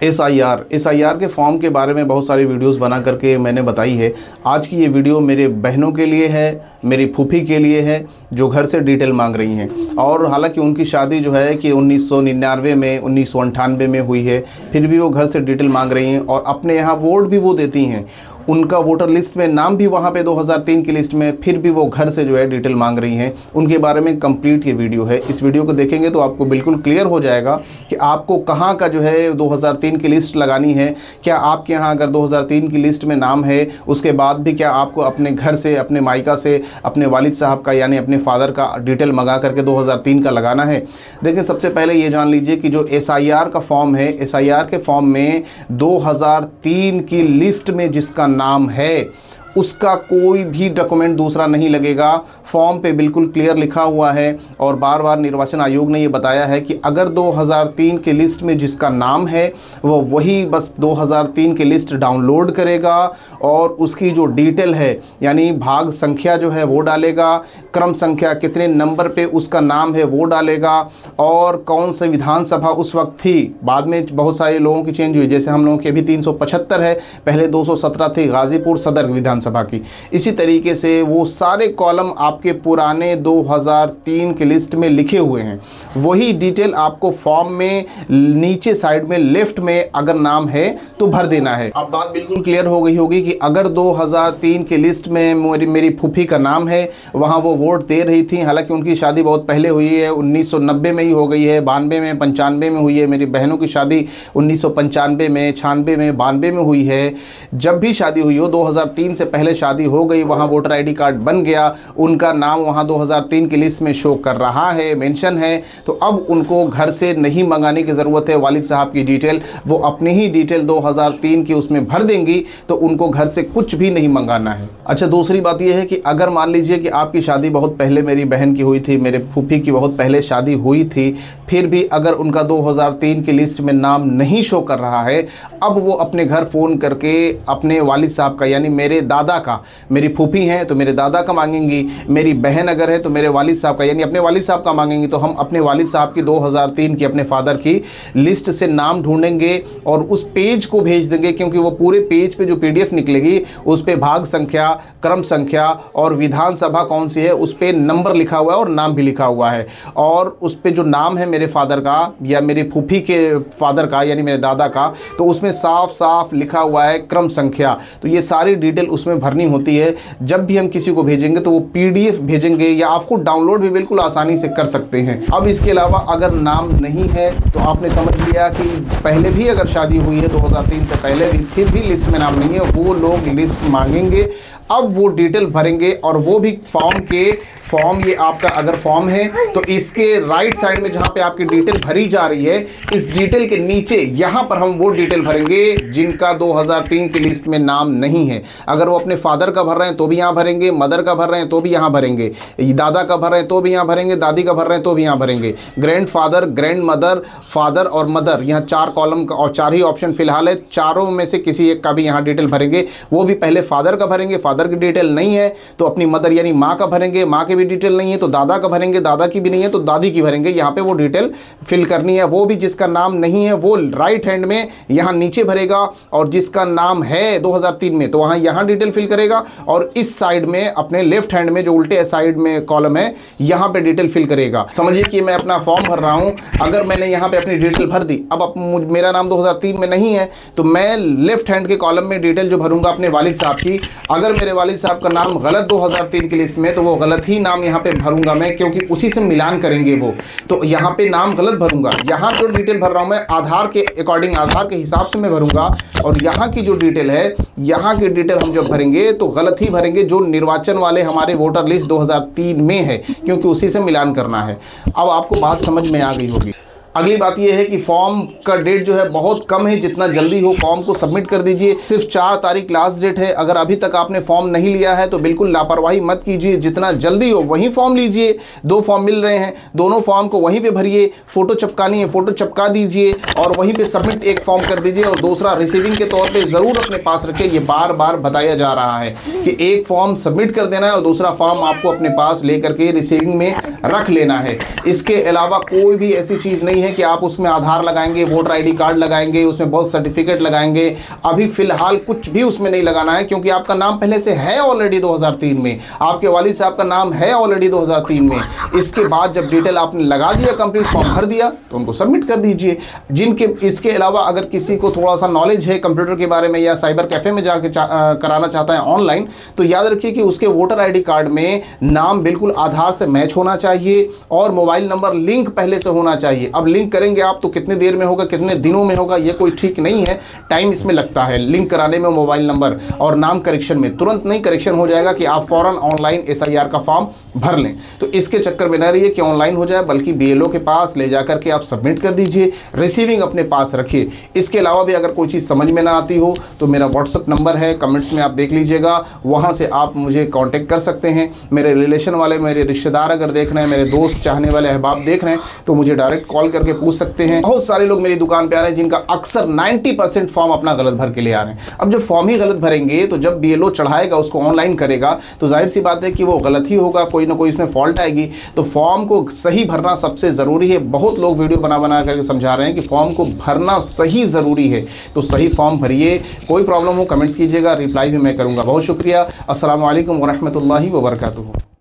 SIR के form के बारे में बहुत सारी वीडियोस बना करके मैंने बताई है। आज की ये वीडियो मेरे बहनों के लिए है, मेरी फूफी के लिए है, जो घर से डिटेल मांग रही हैं। और हालांकि उनकी शादी जो है कि 1999 में 1998 में हुई है, फिर भी वो घर से डिटेल मांग रही हैं और अपने यहाँ वोट भी वो देती हैं। उनका वोटर लिस्ट में नाम भी वहाँ पे 2003 की लिस्ट में, फिर भी वो घर से जो है डिटेल मांग रही हैं। उनके बारे में कंप्लीट ये वीडियो है। इस वीडियो को देखेंगे तो आपको बिल्कुल क्लियर हो जाएगा कि आपको कहाँ का जो है 2003 की लिस्ट लगानी है। क्या आपके यहाँ अगर 2003 की लिस्ट में नाम है, उसके बाद भी क्या आपको अपने घर से, अपने मायका से, अपने वालिद साहब का यानी अपने फादर का डिटेल मंगा करके 2003 का लगाना है। देखिए, सबसे पहले ये जान लीजिए कि जो एसआईआर का फॉर्म है, एसआईआर के फॉर्म में 2003 की लिस्ट में जिसका नाम है उसका कोई भी डॉक्यूमेंट दूसरा नहीं लगेगा। फॉर्म पे बिल्कुल क्लियर लिखा हुआ है और बार बार निर्वाचन आयोग ने ये बताया है कि अगर 2003 के लिस्ट में जिसका नाम है वो वही बस 2003 की लिस्ट डाउनलोड करेगा और उसकी जो डिटेल है यानी भाग संख्या जो है वो डालेगा, क्रम संख्या कितने नंबर पे उसका नाम है वो डालेगा और कौन सी विधानसभा उस वक्त थी। बाद में बहुत सारे लोगों की चेंज हुई, जैसे हम लोगों की अभी 375 है, पहले 217 थी, गाजीपुर सदर विधान सभा की। इसी तरीके से वो सारे कॉलम आपके पुराने 2003 की लिस्ट में लिखे हुए हैं। वही डिटेल आपको फॉर्म में नीचे साइड में लेफ्ट में अगर नाम है तो भर देना है। अब बात बिल्कुल क्लियर हो गई होगी कि अगर 2003 की लिस्ट में मेरी फूफी का नाम है, वहाँ वो वोट दे रही थी। हालांकि उनकी शादी बहुत पहले हुई है, 1990 में ही हो गई है, 92 में, 95 में हुई है। मेरी बहनों की शादी 1995 में, 96 में, 92 में हुई है। जब भी शादी हुई हो, 2003 से पहले शादी हो गई, वहाँ वोटर आईडी कार्ड बन गया, उनका नाम वहाँ 2003 की लिस्ट में शो कर रहा है, मेंशन है, तो अब उनको घर से नहीं मंगाने की ज़रूरत है। वालिद साहब की डिटेल वो अपनी ही डिटेल 2003 की उसमें भर देंगी, तो उनको घर से कुछ भी नहीं मंगाना है। अच्छा, दूसरी बात यह है कि अगर मान लीजिए कि आपकी शादी बहुत पहले मेरी बहन की हुई थी, मेरे फूफी की बहुत पहले शादी हुई थी, फिर भी अगर उनका 2003 की लिस्ट में नाम नहीं शो कर रहा है, अब वो अपने घर फ़ोन करके अपने वालिद साहब का यानी मेरे दादा का, मेरी फूफी हैं तो मेरे दादा का मांगेंगी, मेरी बहन अगर है तो मेरे वालिद साहब का यानी अपने वालिद साहब का मांगेंगी। तो हम अपने वालिद साहब की 2003 की अपने फादर की लिस्ट से नाम ढूंढेंगे और उस पेज को भेज देंगे, क्योंकि वो पूरे पेज पे जो पीडीएफ निकलेगी उस पे भाग संख्या, क्रम संख्या और विधानसभा कौन सी है उस पे नंबर लिखा हुआ है और नाम भी लिखा हुआ है। और उस पे जो नाम है मेरे फादर का या मेरी फूफी के फादर का यानी मेरे दादा का, तो उसमें साफ साफ लिखा हुआ है क्रम संख्या। तो ये सारी डिटेल उसमें भरनी होती है। जब भी हम किसी को भेजेंगे तो वो पीडीएफ भेजेंगे या आपको डाउनलोड भी बिल्कुल आसानी से कर सकते हैं। अब इसके अलावा अगर नाम नहीं है तो आपने समझ लिया कि पहले भी अगर शादी हुई है 2003 से पहले भी, फिर भी लिस्ट में नाम नहीं है, वो लोग लिस्ट मांगेंगे। अब वो डिटेल भरेंगे और वो भी फॉर्म ये आपका अगर फॉर्म है तो इसके राइट साइड में जहां पे आपकी डिटेल भरी जा रही है, इस डिटेल के नीचे यहां पर हम वो डिटेल भरेंगे जिनका 2003 की लिस्ट में नाम नहीं है। अगर वो अपने फादर का भर रहे हैं तो भी यहां भरेंगे, मदर का भर रहे हैं तो भी यहां भरेंगे, दादा का भर रहे हैं तो भी यहां भरेंगे, दादी का भर रहे हैं तो भी यहां भरेंगे, grand father, grand mother, father और मदर, यहाँ 4 कॉलम का और 4 ही ऑप्शन फिलहाल है। चारों में से किसी एक का भी यहाँ डिटेल भरेंगे। वो भी पहले फादर का भरेंगे, फादर की डिटेल नहीं है तो अपनी मदर यानी माँ का भरेंगे, माँ की भी डिटेल नहीं है तो दादा का भरेंगे, दादा की भी नहीं है तो दादी की भरेंगे। यहाँ पे वो डिटेल फिल करनी है। वो भी जिसका नाम नहीं है वो राइट हैंड में यहाँ नीचे भरेगा और जिसका नाम है 2003 में तो वहाँ यहाँ डिटेल फिल करेगा और इस साइड में अपने लेफ्ट हैंड में जो उल्टे साइड में कॉलम है यहाँ पे डिटेल फिल करेगा। समझिए कि मैं अपना फॉर्म भर रहा हूँ, अगर मैंने यहाँ पे अपनी डिटेल भर दी, अब मेरा नाम 2003 में नहीं है तो मैं लेफ्ट हैंड के कॉलम में डिटेल जो भरूंगा अपने वालिद साहब की, अगर मेरे वालिद साहब का नाम गलत 2003 की लिस्ट में तो वो गलत ही नाम यहाँ पे भरूंगा मैं, क्योंकि उसी से मिलान करेंगे वो। तो यहाँ पे नाम गलत भरूंगा, यहाँ जो डिटेल भर रहा हूँ मैं आधार के अकॉर्डिंग, आधार के हिसाब से मैं भरूंगा और यहाँ की जो डिटेल है, यहाँ की डिटेल हम जब भरेंगे तो गलत ही भरेंगे जो निर्वाचन वाले हमारे वोटर लिस्ट 2003 में है, क्योंकि उसी से मिलान करना है। अब आपको बात समझ में आ गई होगी। अगली बात यह है कि फॉर्म का डेट जो है बहुत कम है, जितना जल्दी हो फॉर्म को सबमिट कर दीजिए। सिर्फ 4 तारीख लास्ट डेट है। अगर अभी तक आपने फॉर्म नहीं लिया है तो बिल्कुल लापरवाही मत कीजिए, जितना जल्दी हो वहीं फॉर्म लीजिए। 2 फॉर्म मिल रहे हैं, दोनों फॉर्म को वहीं पे भरिए। फ़ोटो चिपकानी है फ़ोटो चिपका दीजिए और वहीं पे सबमिट एक फॉर्म कर दीजिए और दूसरा रिसीविंग के तौर पर ज़रूर अपने पास रखिए। ये बार बार बताया जा रहा है कि एक फॉर्म सबमिट कर देना है और दूसरा फॉर्म आपको अपने पास लेकर के रिसीविंग में रख लेना है। इसके अलावा कोई भी ऐसी चीज़ नहीं है कि आप उसमें आधार लगाएंगे, वोटर ID कार्ड लगाएंगे, उसमें बर्थ सर्टिफिकेट लगाएंगे। अभी फ़िलहाल कुछ भी उसमें नहीं लगाना है, क्योंकि आपका नाम पहले से है ऑलरेडी 2003 में, आपके वालिद साहब का नाम है ऑलरेडी 2003 में। इसके बाद जब डिटेल आपने लगा दिया, कंप्लीट फॉर्म भर दिया, तो उनको सबमिट कर दीजिए। जिनके इसके अलावा अगर किसी को थोड़ा सा नॉलेज है कंप्यूटर के बारे में या साइबर कैफ़े में जाके कराना चाहता है ऑनलाइन, तो याद रखिए कि उसके वोटर ID कार्ड में नाम बिल्कुल आधार से मैच होना चाहिए और मोबाइल नंबर लिंक पहले से होना चाहिए। अब लिंक करेंगे आप तो कितने देर में होगा, कितने दिनों में होगा, ये कोई ठीक नहीं है। टाइम इसमें लगता है लिंक कराने में, मोबाइल नंबर और नाम करेक्शन में। तुरंत नहीं करेक्शन हो जाएगा कि आप फ़ौरन ऑनलाइन SIR का फॉर्म भर लें। तो इसके चक्कर में न रहिए कि ऑनलाइन हो जाए, बल्कि BLO के पास ले जाकर के आप सबमिट कर दीजिए, रिसीविंग अपने पास रखिए। इसके अलावा भी अगर कोई चीज़ समझ में ना आती हो तो मेरा WhatsApp नंबर है, कमेंट्स में आप देख लीजिएगा, वहाँ से आप मुझे कांटेक्ट कर सकते हैं। मेरे रिलेशन वाले, मेरे रिश्तेदार अगर देख रहे हैं, मेरे दोस्त, चाहने वाले अहबाब देख रहे हैं, तो मुझे डायरेक्ट कॉल करके पूछ सकते हैं। बहुत सारे लोग मेरी दुकान पे आ रहे हैं जिनका अक्सर 90% फॉर्म अपना गलत भर के ले आ रहे हैं। अब जब फॉर्म ही गलत भरेंगे तो जब BLO चढ़ाएगा, उसको ऑनलाइन करेगा, तो जाहिर सी बात है कि वो गलत ही होगा, कोई ना कोई इसमें फॉल्ट आएगी। तो फॉर्म को सही भरना सबसे ज़रूरी है। बहुत लोग वीडियो बना करके समझा रहे हैं कि फॉर्म को भरना सही ज़रूरी है, तो सही फॉर्म भरिए। कोई प्रॉब्लम हो कमेंट्स कीजिएगा, रिप्लाई भी मैं करूँगा। बहुत शुक्रिया। अस्सलामु अलैकुम वरहमतुल्लाहि वबरकातुहू।